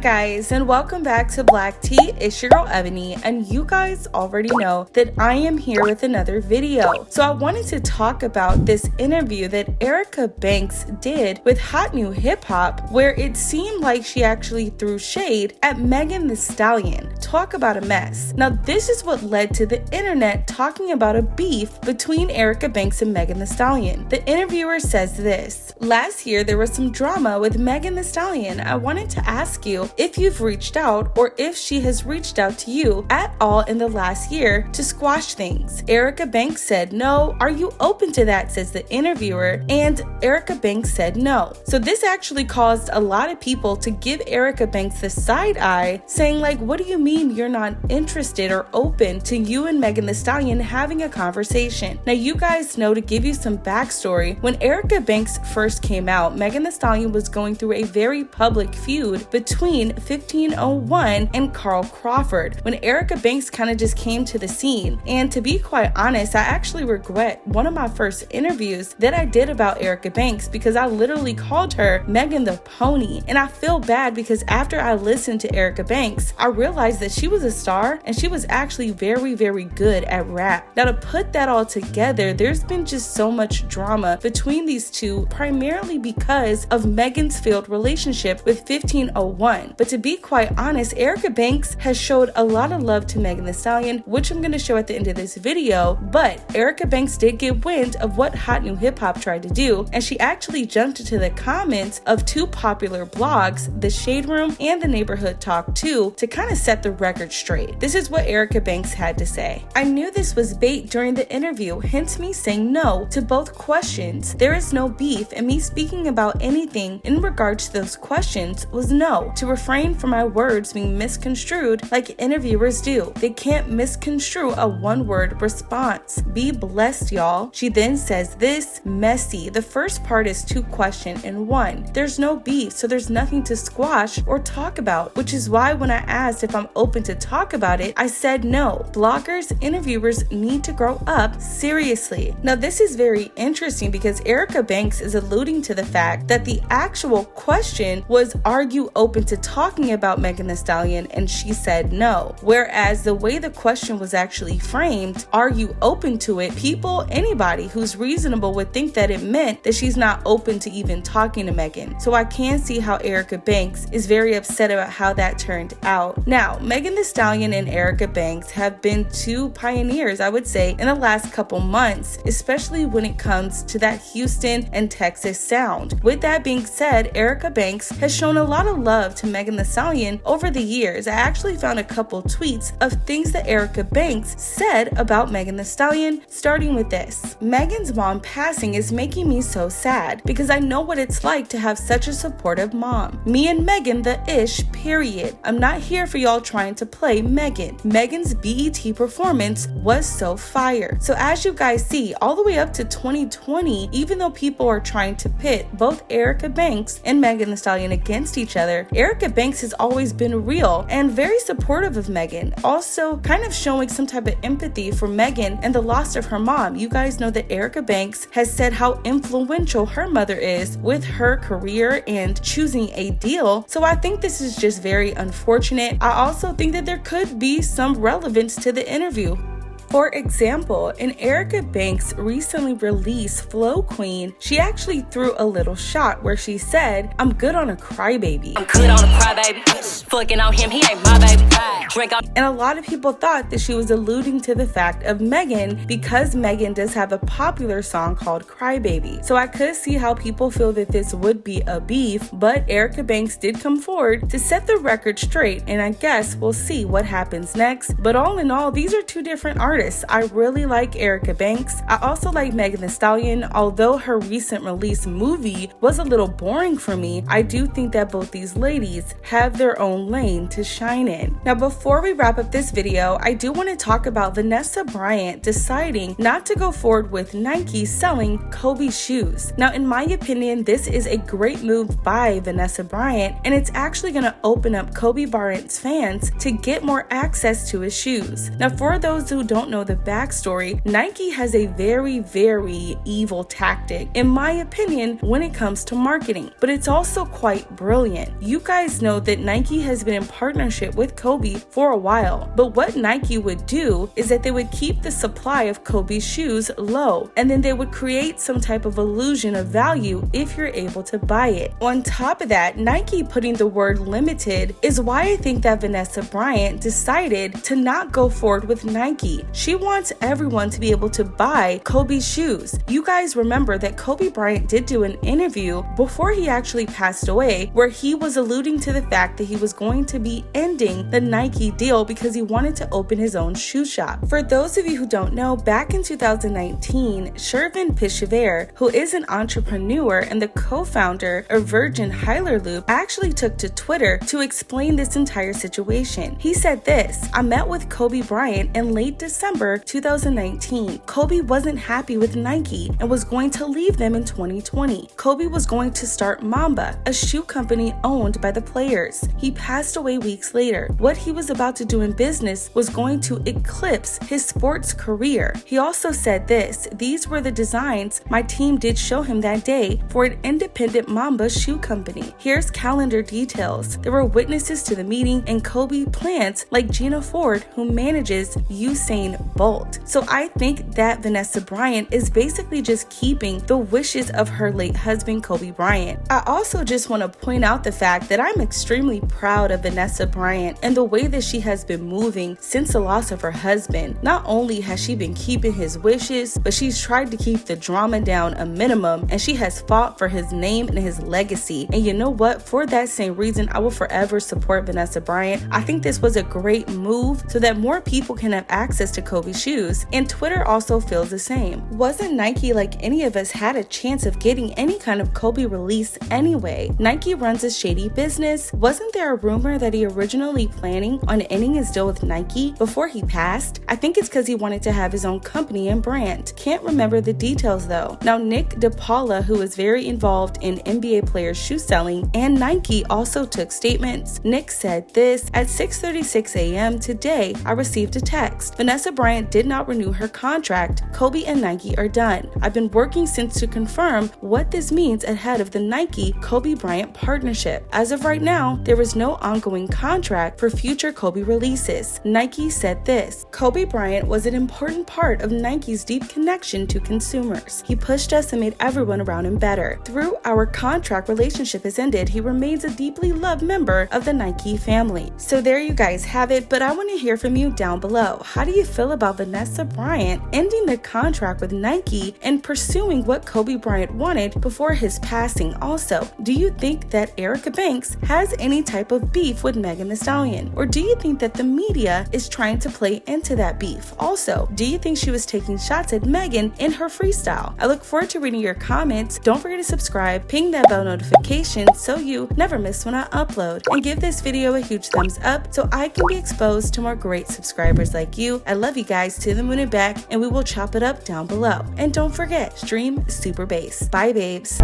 guys, and welcome back to Black Tea. It's your girl Ebony, and you guys already know that I am here with another video. So I wanted to talk about this interview that Erica Banks did with Hot New Hip Hop, where it seemed like she actually threw shade at Megan Thee Stallion. Talk about a mess. Now this is what led to the internet talking about a beef between Erica Banks and Megan Thee Stallion. The interviewer says this: last year there was some drama with Megan Thee Stallion. I wanted to ask you if you've reached out or if she has reached out to you at all in the last year to squash things. Erica Banks said no. Are you open to that, says the interviewer, and Erica Banks said no. So this actually caused a lot of people to give Erica Banks the side eye, saying like, what do you mean you're not interested or open to you and Megan Thee Stallion having a conversation? Now you guys know, to give you some backstory, when Erica Banks first came out, Megan Thee Stallion was going through a very public feud between 1501 and Carl Crawford when Erica Banks kind of just came to the scene. And to be quite honest, I actually regret one of my first interviews that I did about Erica Banks, because I literally called her Megan the Pony. And I feel bad because after I listened to Erica Banks, I realized that she was a star and she was actually very, very good at rap. Now to put that all together, there's been just so much drama between these two, primarily because of Megan's failed relationship with 1501. But to be quite honest, Erica Banks has showed a lot of love to Megan Thee Stallion, which I'm going to show at the end of this video. But Erica Banks did get wind of what Hot New Hip Hop tried to do, and she actually jumped into the comments of two popular blogs, The Shade Room and The Neighborhood Talk 2, to kind of set the record straight. This is what Erica Banks had to say. I knew this was bait during the interview, hence me saying no to both questions. There is no beef, and me speaking about anything in regards to those questions was no. To refrain from my words being misconstrued like interviewers do. They can't misconstrue a one-word response. Be blessed, y'all. She then says this: messy. The first part is two questions in one. There's no beef, so there's nothing to squash or talk about, which is why when I asked if I'm open to talk about it, I said no. Bloggers, interviewers need to grow up, seriously. Now this is very interesting because Erica Banks is alluding to the fact that the actual question was, are you open to talking about Megan Thee Stallion? And she said no. Whereas the way the question was actually framed, are you open to it? People, anybody who's reasonable would think that it meant that she's not open to even talking to Megan. So I can see how Erica Banks is very upset about how that turned out. Now, Megan Thee Stallion and Erica Banks have been two pioneers, I would say, in the last couple months, especially when it comes to that Houston and Texas sound. With that being said, Erica Banks has shown a lot of love to Megan Thee Stallion over the years. I actually found a couple tweets of things that Erica Banks said about Megan Thee Stallion, starting with this: Megan's mom passing is making me so sad because I know what it's like to have such a supportive mom. Me and Megan the ish, period. I'm not here for y'all trying to play Megan. Megan's BET performance was so fire. So as you guys see, all the way up to 2020, even though people are trying to pit both Erica Banks and Megan Thee Stallion against each other, Erica Banks has always been real and very supportive of Megan. Also kind of showing some type of empathy for Megan and the loss of her mom. You guys know that Erica Banks has said how influential her mother is with her career and choosing a deal. So I think this is just very unfortunate. I also think that there could be some relevance to the interview. For example, in Erica Banks' recently released Flow Queen, she actually threw a little shot where she said, I'm good on a crybaby. I'm good on a crybaby. Fucking on him, he ain't my baby. Drink on. And a lot of people thought that she was alluding to the fact of Megan, because Megan does have a popular song called Crybaby. So I could see how people feel that this would be a beef, but Erica Banks did come forward to set the record straight, and I guess we'll see what happens next. But all in all, these are two different artists. I really like Erica Banks. I also like Megan Thee Stallion. Although her recent release movie was a little boring for me, I do think that both these ladies have their own lane to shine in. Now before we wrap up this video, I do want to talk about Vanessa Bryant deciding not to go forward with Nike selling Kobe shoes. Now in my opinion, this is a great move by Vanessa Bryant, and it's actually going to open up Kobe Bryant's fans to get more access to his shoes. Now for those who don't know the backstory, Nike has a very evil tactic, in my opinion, when it comes to marketing, but it's also quite brilliant. You guys know that Nike has been in partnership with Kobe for a while, but what Nike would do is that they would keep the supply of Kobe's shoes low, and then they would create some type of illusion of value if you're able to buy it. On top of that, Nike putting the word limited is why I think that Vanessa Bryant decided to not go forward with Nike. She wants everyone to be able to buy Kobe's shoes. You guys remember that Kobe Bryant did do an interview before he actually passed away where he was alluding to the fact that he was going to be ending the Nike deal because he wanted to open his own shoe shop. For those of you who don't know, back in 2019, Shervin Pishever, who is an entrepreneur and the co-founder of Virgin Hyperloop, actually took to Twitter to explain this entire situation. He said this: "I met with Kobe Bryant in late December 2019. Kobe wasn't happy with Nike and was going to leave them in 2020. Kobe was going to start Mamba, a shoe company owned by the players. He passed away weeks later. What he was about to do in business was going to eclipse his sports career." He also said this: "These were the designs my team did show him that day for an independent Mamba shoe company. Here's calendar details. There were witnesses to the meeting and Kobe plants like Gina Ford, who manages Usain Bolt." So I think that Vanessa Bryant is basically just keeping the wishes of her late husband Kobe Bryant. I also just want to point out the fact that I'm extremely proud of Vanessa Bryant and the way that she has been moving since the loss of her husband. Not only has she been keeping his wishes, but she's tried to keep the drama down a minimum, and she has fought for his name and his legacy. And you know what? For that same reason, I will forever support Vanessa Bryant. I think this was a great move so that more people can have access to Kobe shoes, and Twitter also feels the same. Wasn't Nike like any of us had a chance of getting any kind of Kobe release anyway? Nike runs a shady business. Wasn't there a rumor that he originally planning on ending his deal with Nike before he passed? I think it's because he wanted to have his own company and brand. Can't remember the details though. Now Nick DePaula, who is very involved in NBA players shoe selling, and Nike also took statements. Nick said this: "At 6:36 a.m. today, I received a text. Vanessa Bryant did not renew her contract. Kobe and Nike are done. I've been working since to confirm what this means ahead of the Nike Kobe Bryant partnership. As of right now, there is no ongoing contract for future Kobe releases." Nike said this: "Kobe Bryant was an important part of Nike's deep connection to consumers. He pushed us and made everyone around him better. Through our contract relationship has ended, he remains a deeply loved member of the Nike family." So there you guys have it, but I want to hear from you down below. How do you feel about Vanessa Bryant ending the contract with Nike and pursuing what Kobe Bryant wanted before his passing? Also, do you think that Erica Banks has any type of beef with Megan Thee Stallion? Or do you think that the media is trying to play into that beef? Also, do you think she was taking shots at Megan in her freestyle? I look forward to reading your comments. Don't forget to subscribe, ping that bell notification so you never miss when I upload, and give this video a huge thumbs up so I can be exposed to more great subscribers like you. I love you guys to the moon and back, and we will chop it up down below. And don't forget, stream Super Bass. Bye babes.